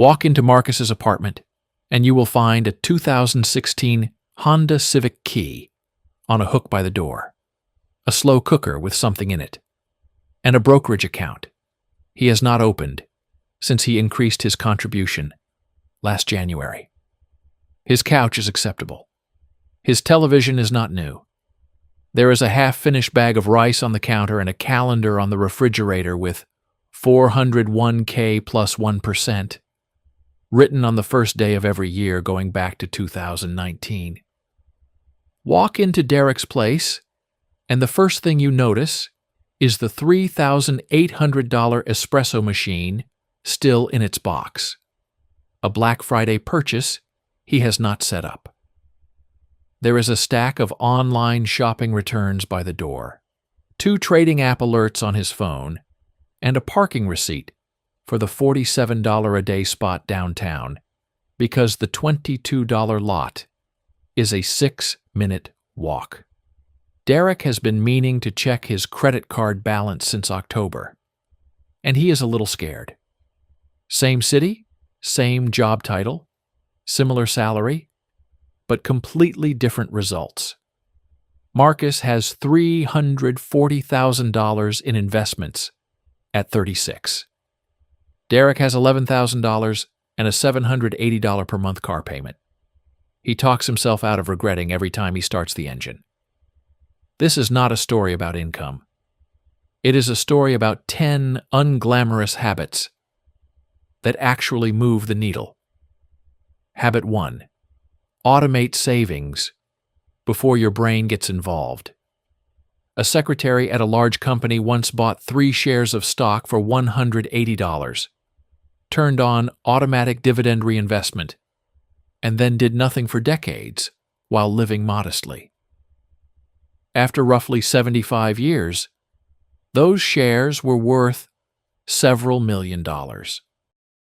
Walk into Marcus's apartment, and you will find a 2016 Honda Civic Key on a hook by the door, a slow cooker with something in it, and a brokerage account he has not opened since he increased his contribution last January. His couch is acceptable. His television is not new. There is a half-finished bag of rice on the counter and a calendar on the refrigerator with 401k plus 1%, written on the first day of every year going back to 2019. Walk into Derek's place, and the first thing you notice is the $3,800 espresso machine still in its box, a Black Friday purchase he has not set up. There is a stack of online shopping returns by the door, 2 trading app alerts on his phone, and a parking receipt for the $47 a day spot downtown because the $22 lot is a 6-minute walk. Derek has been meaning to check his credit card balance since October, and he is a little scared. Same city, same job title, similar salary, but completely different results. Marcus has $340,000 in investments at 36. Derek has $11,000 and a $780 per month car payment. He talks himself out of regretting every time he starts the engine. This is not a story about income. It is a story about 10 unglamorous habits that actually move the needle. Habit 1. Automate savings before your brain gets involved. A secretary at a large company once bought 3 shares of stock for $180, turned on automatic dividend reinvestment, and then did nothing for decades while living modestly. After roughly 75 years, those shares were worth several $1,000,000.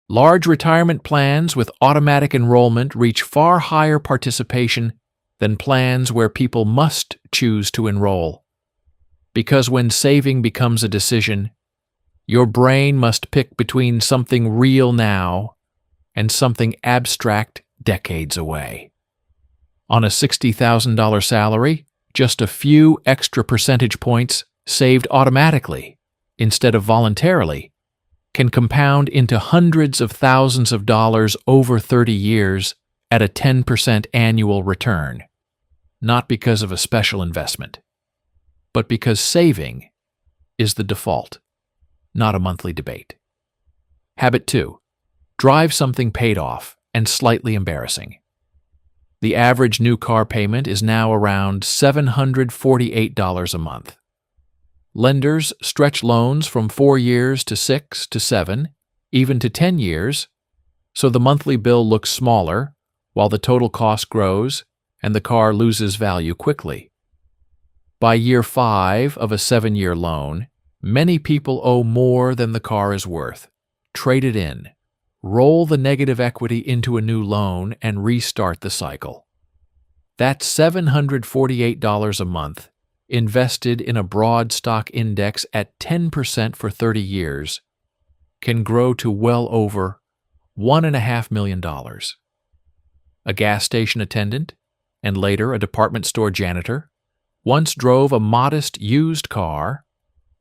Large retirement plans with automatic enrollment reach far higher participation than plans where people must choose to enroll. Because when saving becomes a decision, your brain must pick between something real now and something abstract decades away. On a $60,000 salary, just a few extra percentage points saved automatically instead of voluntarily can compound into hundreds of thousands of dollars over 30 years at a 10% annual return, not because of a special investment, but because saving is the default, not a monthly debate. Habit 2. Drive something paid off and slightly embarrassing. The average new car payment is now around $748 a month. Lenders stretch loans from 4 years to 6 to 7, even to 10 years, so the monthly bill looks smaller while the total cost grows and the car loses value quickly. By year 5 of a 7-year loan, many people owe more than the car is worth. Trade it in, roll the negative equity into a new loan, and restart the cycle. That's $748 a month invested in a broad stock index at 10% for 30 years can grow to well over $1.5 million. A gas station attendant, and later a department store janitor, once drove a modest used car,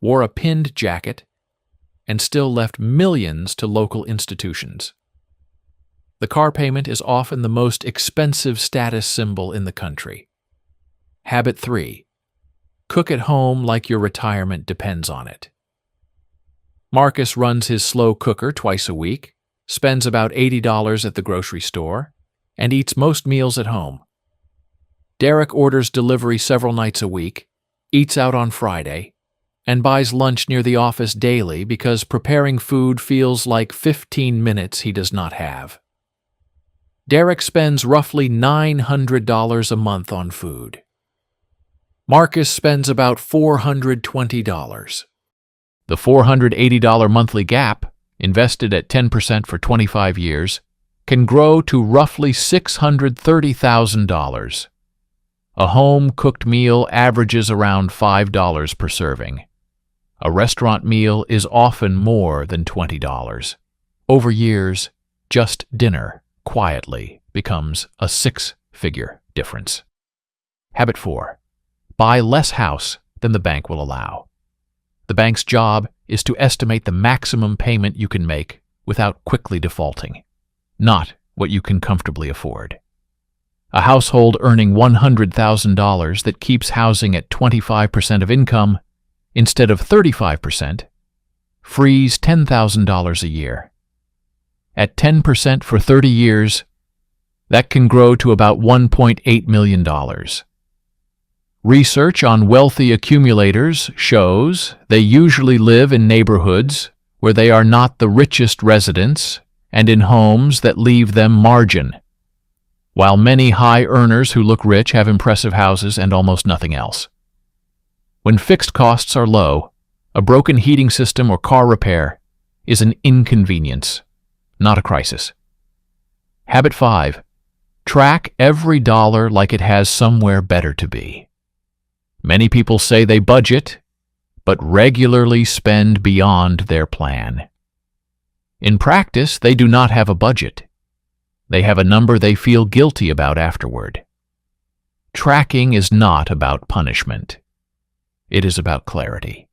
wore a pinned jacket, and still left millions to local institutions. The car payment is often the most expensive status symbol in the country. Habit 3. Cook at home like your retirement depends on it. Marcus runs his slow cooker twice a week, spends about $80 at the grocery store, and eats most meals at home. Derek orders delivery several nights a week, eats out on Friday, and buys lunch near the office daily because preparing food feels like 15 minutes he does not have. Derek spends roughly $900 a month on food. Marcus spends about $420. The $480 monthly gap, invested at 10% for 25 years, can grow to roughly $630,000. A home-cooked meal averages around $5 per serving. A restaurant meal is often more than $20. Over years, just dinner, quietly, becomes a six-figure difference. Habit 4. Buy less house than the bank will allow. The bank's job is to estimate the maximum payment you can make without quickly defaulting, not what you can comfortably afford. A household earning $100,000 that keeps housing at 25% of income instead of 35% frees $10,000 a year. At 10% for 30 years, that can grow to about $1.8 million. Research on wealthy accumulators shows they usually live in neighborhoods where they are not the richest residents and in homes that leave them margin, while many high earners who look rich have impressive houses and almost nothing else. When fixed costs are low, a broken heating system or car repair is an inconvenience, not a crisis. Habit 5. Track every dollar like it has somewhere better to be. Many people say they budget, but regularly spend beyond their plan. In practice, they do not have a budget. They have a number they feel guilty about afterward. Tracking is not about punishment. It is about clarity.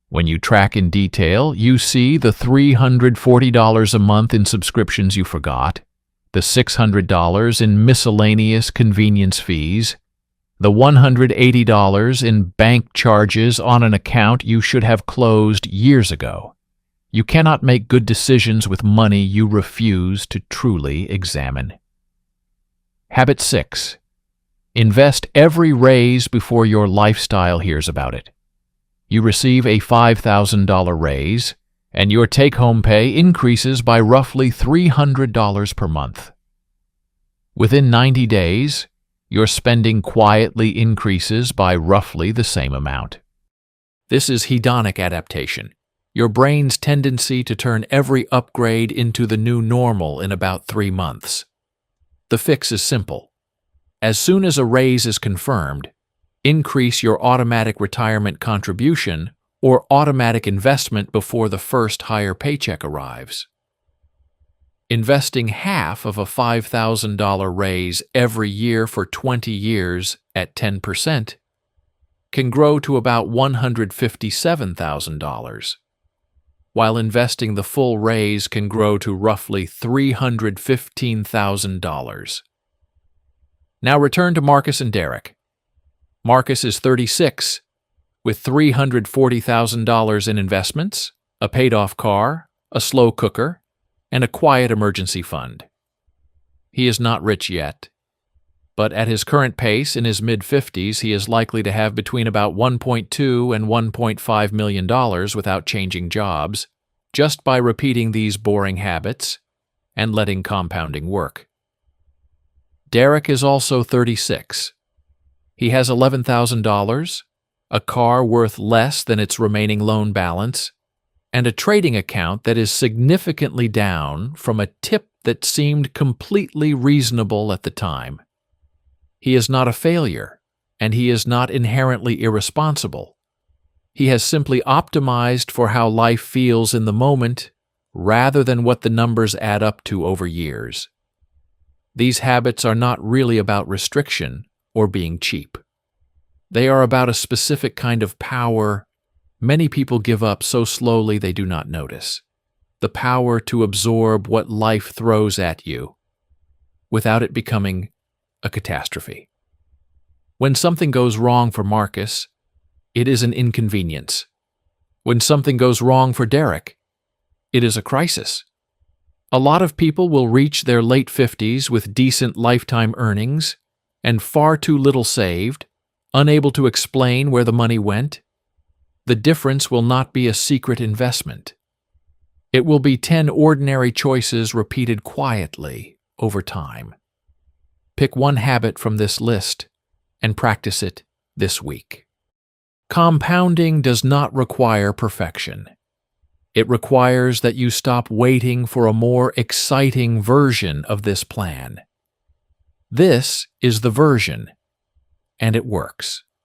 When you track in detail, you see the $340 a month in subscriptions you forgot, the $600 in miscellaneous convenience fees, the $180 in bank charges on an account you should have closed years ago. You cannot make good decisions with money you refuse to truly examine. Habit 6. Invest every raise before your lifestyle hears about it. You receive a $5,000 raise, and your take-home pay increases by roughly $300 per month. Within 90 days, your spending quietly increases by roughly the same amount. This is hedonic adaptation, your brain's tendency to turn every upgrade into the new normal in about 3 months. The fix is simple. As soon as a raise is confirmed, increase your automatic retirement contribution or automatic investment before the first higher paycheck arrives. Investing half of a $5,000 raise every year for 20 years at 10% can grow to about $157,000, while investing the full raise can grow to roughly $315,000. Now return to Marcus and Derek. Marcus is 36, with $340,000 in investments, a paid-off car, a slow cooker, and a quiet emergency fund. He is not rich yet, but at his current pace in his mid-50s, he is likely to have between about $1.2 and $1.5 million without changing jobs, just by repeating these boring habits and letting compounding work. Derek is also 36. He has $11,000, a car worth less than its remaining loan balance, and a trading account that is significantly down from a tip that seemed completely reasonable at the time. He is not a failure, and he is not inherently irresponsible. He has simply optimized for how life feels in the moment rather than what the numbers add up to over years. These habits are not really about restriction or being cheap. They are about a specific kind of power many people give up so slowly they do not notice. The power to absorb what life throws at you without it becoming a catastrophe. When something goes wrong for Marcus, it is an inconvenience. When something goes wrong for Derek, it is a crisis. A lot of people will reach their late 50s with decent lifetime earnings and far too little saved, unable to explain where the money went. The difference will not be a secret investment. It will be 10 ordinary choices repeated quietly over time. Pick one habit from this list and practice it this week. Compounding does not require perfection. It requires that you stop waiting for a more exciting version of this plan. This is the version, and it works.